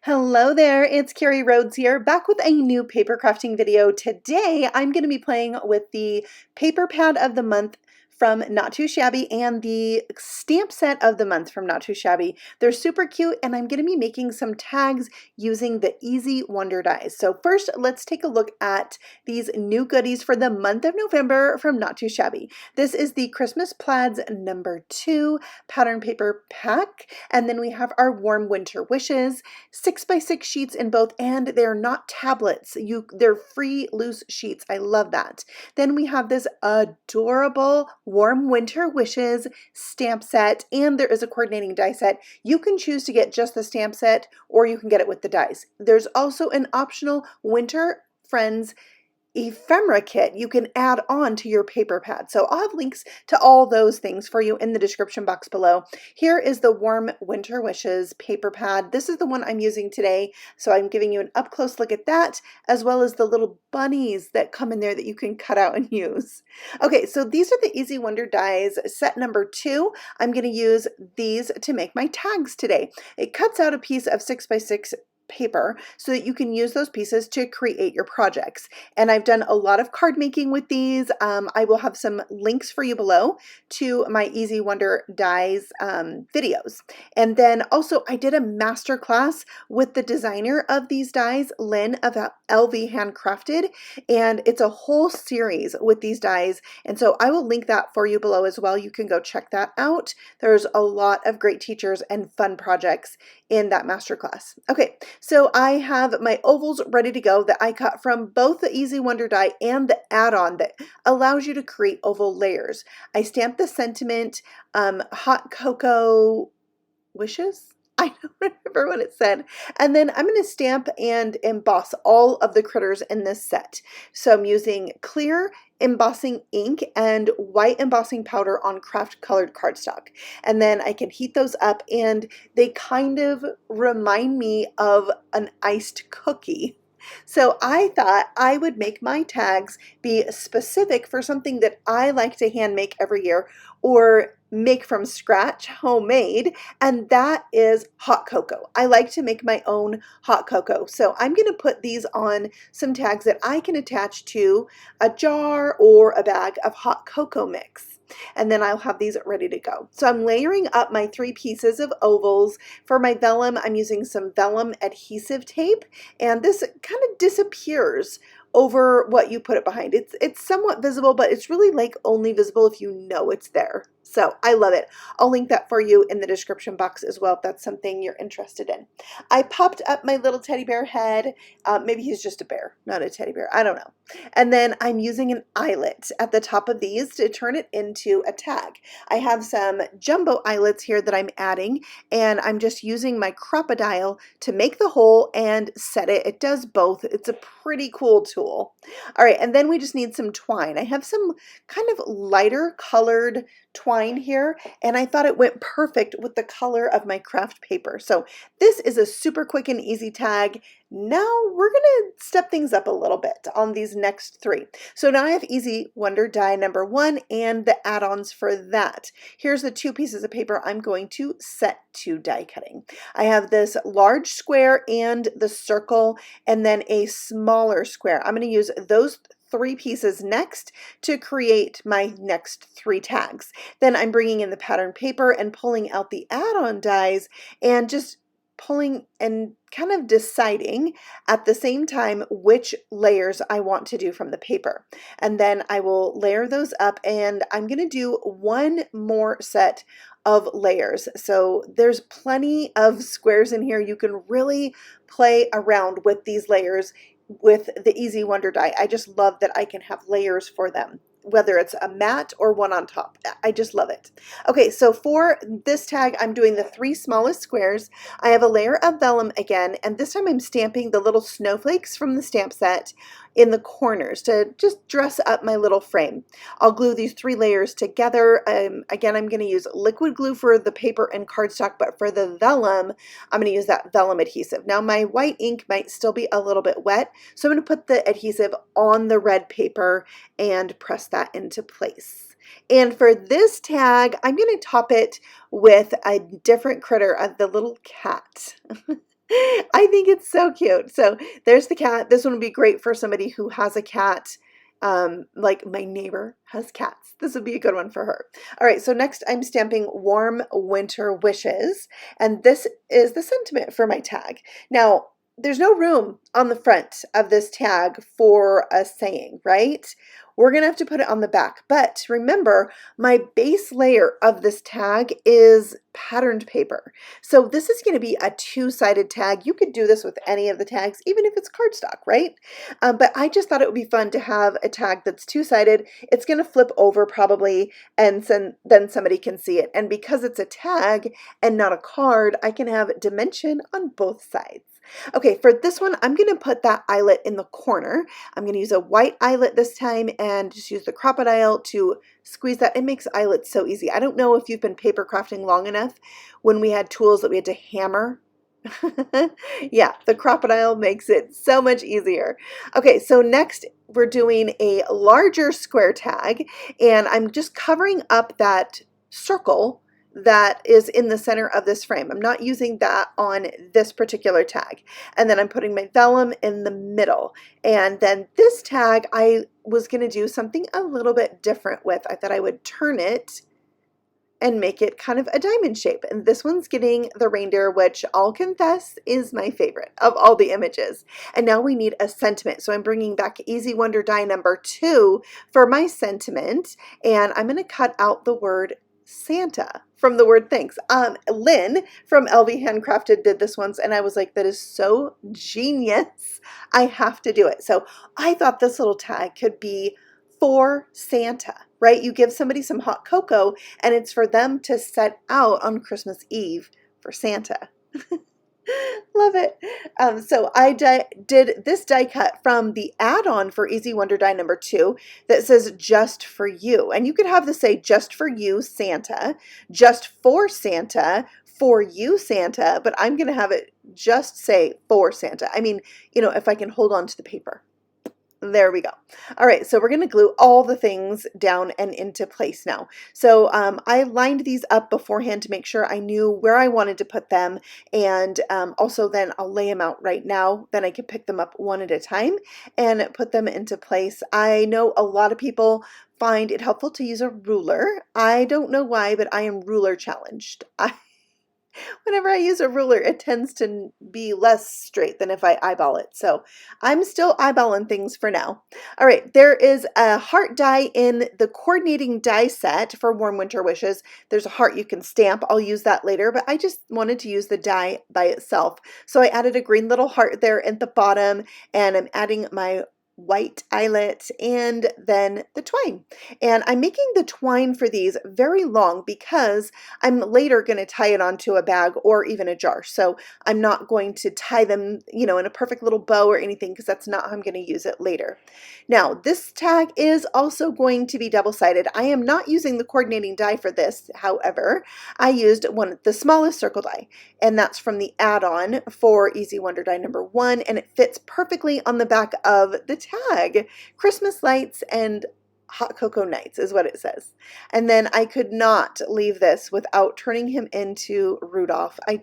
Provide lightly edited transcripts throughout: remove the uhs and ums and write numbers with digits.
Hello there, it's Carrie Rhodes here, back with a new paper crafting video. Today, I'm going to be playing with the paper pad of the month from Not Too Shabby and the stamp set of the month from Not Too Shabby. They're super cute, and I'm going to be making some tags using the Easy Wonder dies. So first, let's take a look at these new goodies for the month of November from Not Too Shabby. This is the Christmas Plaids #2 pattern paper pack, and then we have our Warm Winter Wishes, 6x6 sheets in both, and they're not tablets. They're free loose sheets. I love that. Then we have this adorable Warm Winter Wishes stamp set, and there is a coordinating die set. You can choose to get just the stamp set, or you can get it with the dies. There's also an optional Winter Friends ephemera kit you can add on to your paper pad. So I'll have links to all those things for you in the description box below. Here is the Warm Winter Wishes paper pad. This is the one I'm using today, so I'm giving you an up close look at that, as well as the little bunnies that come in there that you can cut out and use. Okay, so these are the Easy Wonder dies set #2. I'm going to use these to make my tags today. It cuts out a piece of 6x6 paper so that you can use those pieces to create your projects. And I've done a lot of card making with these. I will have some links for you below to my Easy Wonder dies videos. And then also I did a master class with the designer of these dies, Lynn of LV Handcrafted, and it's a whole series with these dies. And so I will link that for you below as well. You can go check that out. There's a lot of great teachers and fun projects in that masterclass. Okay, so I have my ovals ready to go that I cut from both the Easy Wonder die and the add-on that allows you to create oval layers. I stamped the sentiment hot cocoa wishes. I don't remember what it said. And then I'm going to stamp and emboss all of the critters in this set. So I'm using clear embossing ink and white embossing powder on craft colored cardstock. And then I can heat those up, and they kind of remind me of an iced cookie. So I thought I would make my tags be specific for something that I like to hand make every year or make from scratch, homemade, and that is hot cocoa. I like to make my own hot cocoa. So I'm going to put these on some tags that I can attach to a jar or a bag of hot cocoa mix. And then I'll have these ready to go. So I'm layering up my 3 pieces of ovals. For my vellum, I'm using some vellum adhesive tape, and this kind of disappears over what you put it behind. It's somewhat visible, but it's really like only visible if you know it's there. So I love it. I'll link that for you in the description box as well if that's something you're interested in. I popped up my little teddy bear head. Maybe he's just a bear, not a teddy bear. I don't know. And then I'm using an eyelet at the top of these to turn it into a tag. I have some jumbo eyelets here that I'm adding, and I'm just using my Crop-A-Dile to make the hole and set it. It does both. It's a pretty cool tool. All right, and then we just need some twine. I have some kind of lighter colored twine here, and I thought it went perfect with the color of my craft paper. So this is a super quick and easy tag. Now we're going to step things up a little bit on these next 3. So now I have Easy Wonder die #1 and the add-ons for that. Here's the 2 pieces of paper I'm going to set to die cutting. I have this large square and the circle, and then a smaller square. I'm going to use those 3 pieces next to create my next 3 tags. Then I'm bringing in the pattern paper and pulling out the add-on dies and just pulling and kind of deciding at the same time which layers I want to do from the paper. And then I will layer those up, and I'm going to do one more set of layers. So there's plenty of squares in here. You can really play around with these layers with the Easy Wonder die. I just love that I can have layers for them, whether it's a matte or one on top. I just love it. Okay, so for this tag, I'm doing the 3 smallest squares. I have a layer of vellum again, and this time I'm stamping the little snowflakes from the stamp set in the corners to just dress up my little frame. I'll glue these 3 layers together. Again, I'm going to use liquid glue for the paper and cardstock, but for the vellum, I'm going to use that vellum adhesive. Now my white ink might still be a little bit wet, so I'm going to put the adhesive on the red paper and press that into place. And for this tag, I'm going to top it with a different critter of the little cat. I I think it's so cute. So there's the cat. This one would be great for somebody who has a cat. Like my neighbor has cats. This would be a good one for her. All right, so next I'm stamping warm winter wishes, and this is the sentiment for my tag. Now, there's no room on the front of this tag for a saying, right? We're gonna have to put it on the back, but remember, my base layer of this tag is patterned paper. So this is gonna be a two-sided tag. You could do this with any of the tags, even if it's cardstock, right? But I just thought it would be fun to have a tag that's two-sided. It's gonna flip over probably, and then somebody can see it. And because it's a tag and not a card, I can have dimension on both sides. Okay, for this one, I'm going to put that eyelet in the corner. I'm going to use a white eyelet this time and just use the crocodile to squeeze that. It makes eyelets so easy. I don't know if you've been paper crafting long enough when we had tools that we had to hammer. Yeah, the crocodile makes it so much easier. Okay, so next we're doing a larger square tag, and I'm just covering up that circle that is in the center of this frame. I'm not using that on this particular tag. And then I'm putting my vellum in the middle. And then this tag, I was going to do something a little bit different with. I thought I would turn it and make it kind of a diamond shape. And this one's getting the reindeer, which I'll confess is my favorite of all the images. And now we need a sentiment. So I'm bringing back Easy Wonder die number 2 for my sentiment. And I'm going to cut out the word Santa from the word thanks. Lynn from LV Handcrafted did this once, and I was like, that is so genius. I have to do it. So I thought this little tag could be for Santa, right? You give somebody some hot cocoa, and it's for them to set out on Christmas Eve for Santa. Love it. So I did this die cut from the add-on for Easy Wonder die number 2 that says just for you. And you could have this say just for you, Santa, just for you, Santa, but I'm going to have it just say for Santa. I mean, you know, if I can hold on to the paper. There we go. All right, so we're going to glue all the things down and into place now. So I lined these up beforehand to make sure I knew where I wanted to put them, and also then I'll lay them out right now. Then I can pick them up one at a time and put them into place. I know a lot of people find it helpful to use a ruler. I don't know why, but I am ruler challenged. Whenever I use a ruler, it tends to be less straight than if I eyeball it. So I'm still eyeballing things for now. All right, there is a heart die in the coordinating die set for Warm Winter Wishes. There's a heart you can stamp. I'll use that later, but I just wanted to use the die by itself. So I added a green little heart there at the bottom, and I'm adding my white eyelet and then the twine. And I'm making the twine for these very long because I'm later going to tie it onto a bag or even a jar. So I'm not going to tie them, you know, in a perfect little bow or anything, because that's not how I'm going to use it later. Now, this tag is also going to be double-sided. I am not using the coordinating die for this, however. I used the smallest circle die, and that's from the add-on for Easy Wonder die number 1, and it fits perfectly on the back of the tag. Christmas lights and hot cocoa nights is what it says. And then I could not leave this without turning him into Rudolph. I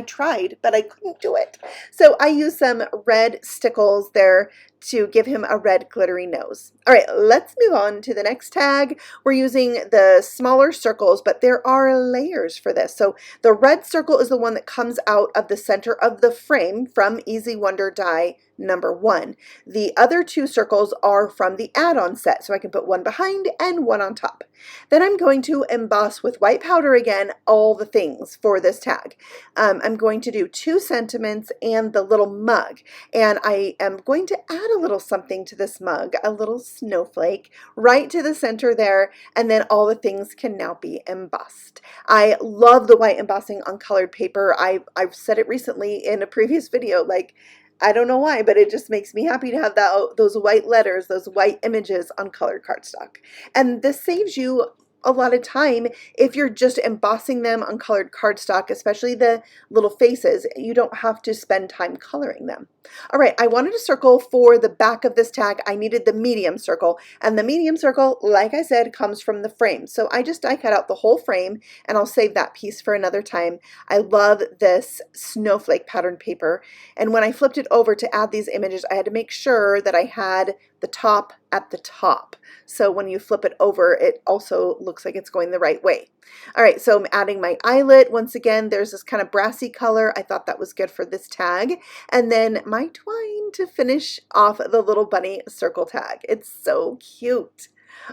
tried, but I couldn't do it. So I used some red stickles there to give him a red glittery nose. All right, let's move on to the next tag. We're using the smaller circles, but there are layers for this. So the red circle is the one that comes out of the center of the frame from Easy Wonder die number 1. The other 2 circles are from the add-on set, so I can put one behind and one on top. Then I'm going to emboss with white powder again all the things for this tag. I'm going to do 2 sentiments and the little mug, and I am going to add a little something to this mug, a little snowflake right to the center there, and then all the things can now be embossed. I love the white embossing on colored paper. I've said it recently in a previous video, like, I don't know why, but it just makes me happy to have those white letters, those white images on colored cardstock. And this saves you a lot of time if you're just embossing them on colored cardstock, especially the little faces. You don't have to spend time coloring them. All right, I wanted a circle for the back of this tag. I needed the medium circle, and the medium circle, like I said, comes from the frame. So I just die cut out the whole frame, and I'll save that piece for another time. I love this snowflake pattern paper, and when I flipped it over to add these images, I had to make sure that I had the top at the top. So when you flip it over, it also looks like it's going the right way. All right, so I'm adding my eyelet. Once again, there's this kind of brassy color. I thought that was good for this tag. And then my twine to finish off the little bunny circle tag. It's so cute.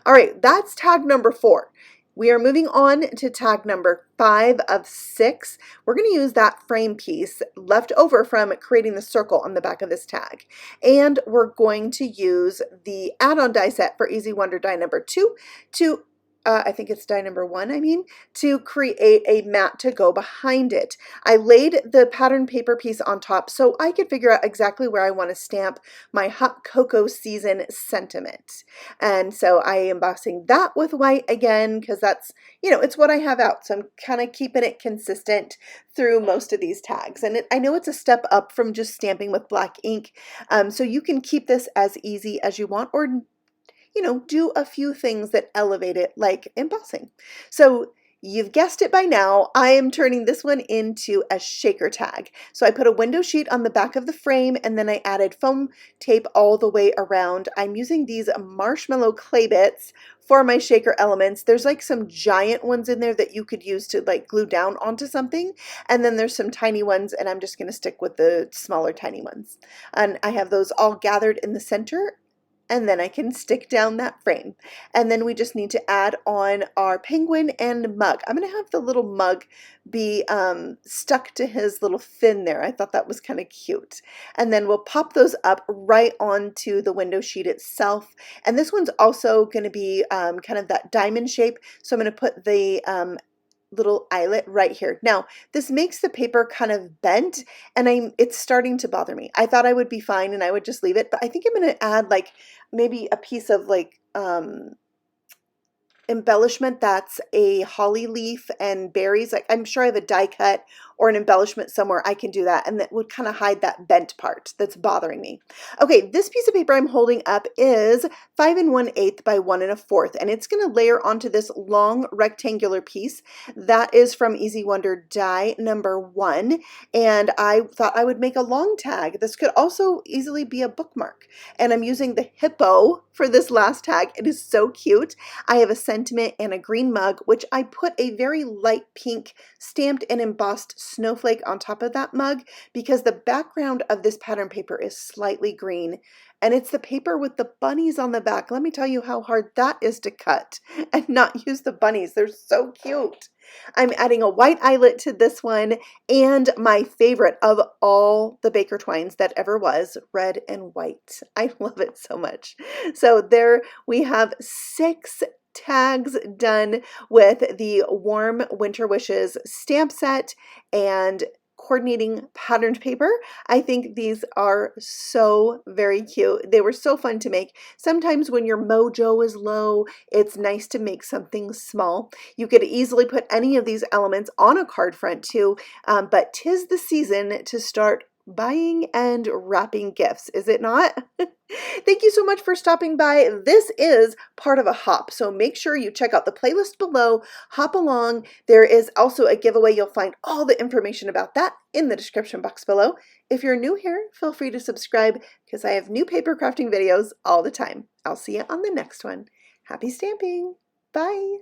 All right, that's tag number 4. We are moving on to tag number 5 of 6. We're going to use that frame piece left over from creating the circle on the back of this tag. And we're going to use the add-on die set for Easy Wonder die number 2 to I think it's die number 1, to create a mat to go behind it. I laid the pattern paper piece on top so I could figure out exactly where I want to stamp my hot cocoa season sentiment. And so I am embossing that with white again because that's, it's what I have out. So I'm kind of keeping it consistent through most of these tags. And I know it's a step up from just stamping with black ink. So you can keep this as easy as you want, or do a few things that elevate it, like embossing. So you've guessed it by now, I am turning this one into a shaker tag. So I put a window sheet on the back of the frame, and then I added foam tape all the way around. I'm using these marshmallow clay bits for my shaker elements. There's like some giant ones in there that you could use to like glue down onto something. And then there's some tiny ones, and I'm just going to stick with the smaller tiny ones. And I have those all gathered in the center, and then I can stick down that frame. And then we just need to add on our penguin and mug. I'm going to have the little mug be stuck to his little fin there. I thought that was kind of cute. And then we'll pop those up right onto the window sheet itself. And this one's also going to be kind of that diamond shape. So I'm going to put the little eyelet right here. Now, this makes the paper kind of bent, and it's starting to bother me. I thought I would be fine and I would just leave it, but I think I'm going to add like maybe a piece of like embellishment that's a holly leaf and berries. Like, I'm sure I have a die cut or an embellishment somewhere I can do that, and that would kind of hide that bent part that's bothering me. Okay, this piece of paper I'm holding up is 5 1/8 by 1 1/4, and it's going to layer onto this long rectangular piece that is from Easy Wonder die number 1, and I thought I would make a long tag. This could also easily be a bookmark, and I'm using the hippo for this last tag. It is so cute. I have a sentiment and a green mug, which I put a very light pink stamped and embossed snowflake on top of that mug because the background of this pattern paper is slightly green, and it's the paper with the bunnies on the back. Let me tell you how hard that is to cut and not use the bunnies. They're so cute. I'm adding a white eyelet to this one, and my favorite of all the Baker twines that ever was, red and white. I love it so much. So there we have 6 tags done with the Warm Winter Wishes stamp set and coordinating patterned paper. I think these are so very cute. They were so fun to make. Sometimes when your mojo is low, it's nice to make something small. You could easily put any of these elements on a card front too, but 'tis the season to start buying and wrapping gifts, is it not? Thank you so much for stopping by. This is part of a hop, so make sure you check out the playlist below, hop along. There is also a giveaway. You'll find all the information about that in the description box below. If you're new here, feel free to subscribe because I have new paper crafting videos all the time. I'll see you on the next one. Happy stamping. Bye.